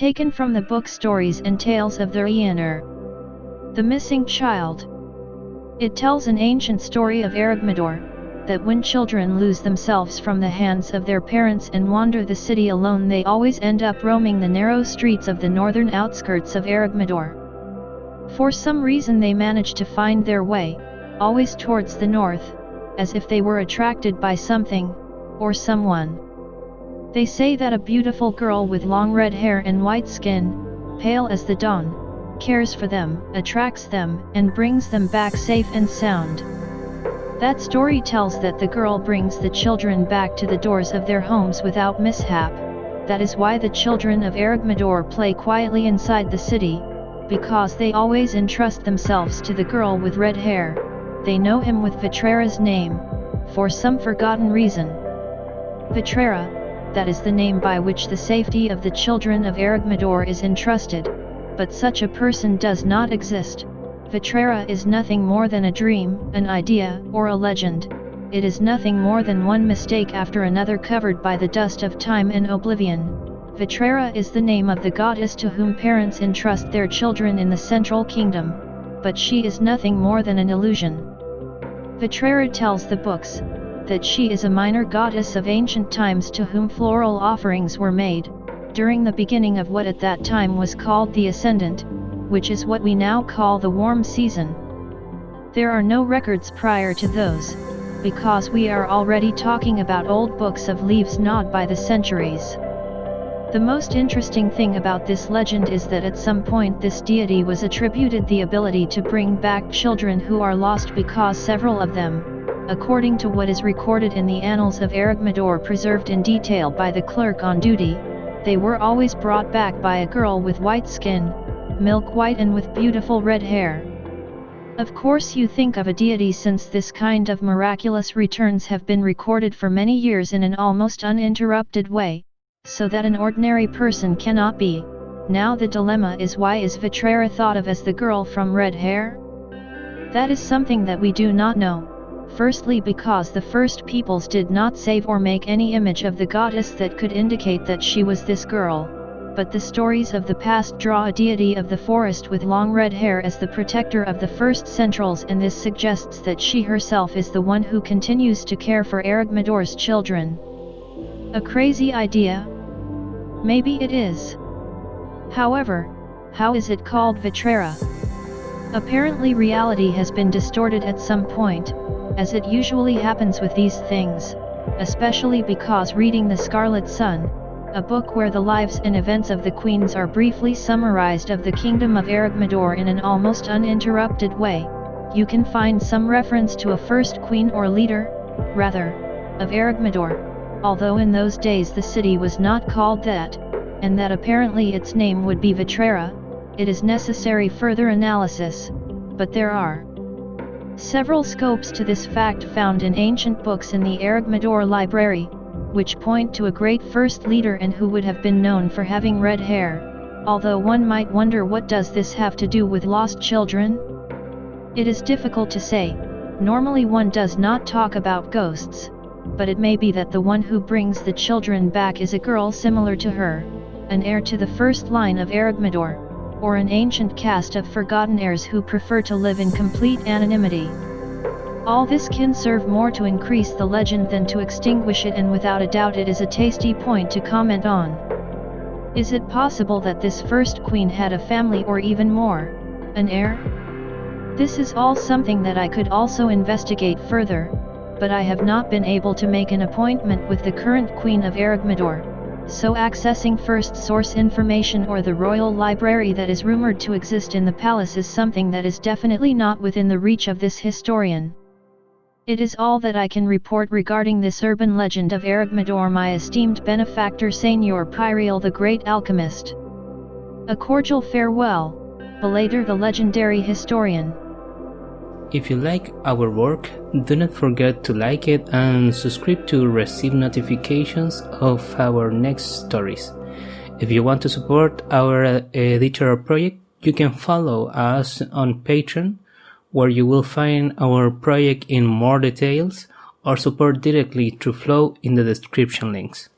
taken from the book Stories and Tales of Therianor, The Missing Child. It tells an ancient story of Erigmador, that when children lose themselves from the hands of their parents and wander the city alone, they always end up roaming the narrow streets of the northern outskirts of Erigmador. For some reason they manage to find their way, always towards the north, as if they were attracted by something, or someone. They say that a beautiful girl with long red hair and white skin, pale as the dawn, cares for them, attracts them, and brings them back safe and sound. That story tells that the girl brings the children back to the doors of their homes without mishap. That is why the children of Erigmador play quietly inside the city, because they always entrust themselves to the girl with red hair. They know him with Vitrera's name, for some forgotten reason. Vitrera, that is the name by which the safety of the children of Erigmador is entrusted, but such a person does not exist. Vitrera is nothing more than a dream, an idea, or a legend. It is nothing more than one mistake after another covered by the dust of time and oblivion. Vitrera is the name of the goddess to whom parents entrust their children in the Central Kingdom, but she is nothing more than an illusion. Vitrera tells the books that she is a minor goddess of ancient times to whom floral offerings were made, during the beginning of what at that time was called the Ascendant, which is what we now call the warm season. There are no records prior to those, because we are already talking about old books of leaves gnawed by the centuries. The most interesting thing about this legend is that at some point this deity was attributed the ability to bring back children who are lost, because several of them, according to what is recorded in the annals of Erigmador preserved in detail by the clerk on duty, they were always brought back by a girl with white skin, milk white, and with beautiful red hair. Of course you think of a deity, since this kind of miraculous returns have been recorded for many years in an almost uninterrupted way, so that an ordinary person cannot be. Now the dilemma is, why is Vitrera thought of as the girl from red hair? That is something that we do not know. Firstly, because the first peoples did not save or make any image of the goddess that could indicate that she was this girl. But the stories of the past draw a deity of the forest with long red hair as the protector of the first centrals, and this suggests that she herself is the one who continues to care for Erigmador's children. A crazy idea? Maybe it is. However, how is it called Vitrera? Apparently reality has been distorted at some point, as it usually happens with these things, especially because reading The Scarlet Sun, a book where the lives and events of the queens are briefly summarized of the kingdom of Erigmador in an almost uninterrupted way, you can find some reference to a first queen or leader, rather, of Erigmador, although in those days the city was not called that, and that apparently its name would be Vitrera. It is necessary further analysis, but there are several scopes to this fact found in ancient books in the Erigmador library, which point to a great first leader and who would have been known for having red hair, although one might wonder, what does this have to do with lost children? It is difficult to say. Normally one does not talk about ghosts, but it may be that the one who brings the children back is a girl similar to her, an heir to the first line of Erigmador, or an ancient caste of forgotten heirs who prefer to live in complete anonymity. All this can serve more to increase the legend than to extinguish it, and without a doubt it is a tasty point to comment on. Is it possible that this first queen had a family, or even more, an heir? This is all something that I could also investigate further, but I have not been able to make an appointment with the current queen of Erigmador, so accessing first source information or the royal library that is rumored to exist in the palace is something that is definitely not within the reach of this historian. It is all that I can report regarding this urban legend of Erigmador, my esteemed benefactor Therianor Pyreal, the great alchemist. A cordial farewell, Belater the legendary historian. If you like our work, do not forget to like it and subscribe to receive notifications of our next stories. If you want to support our editorial project, you can follow us on Patreon, where you will find our project in more details, or support directly through Flow in the description links.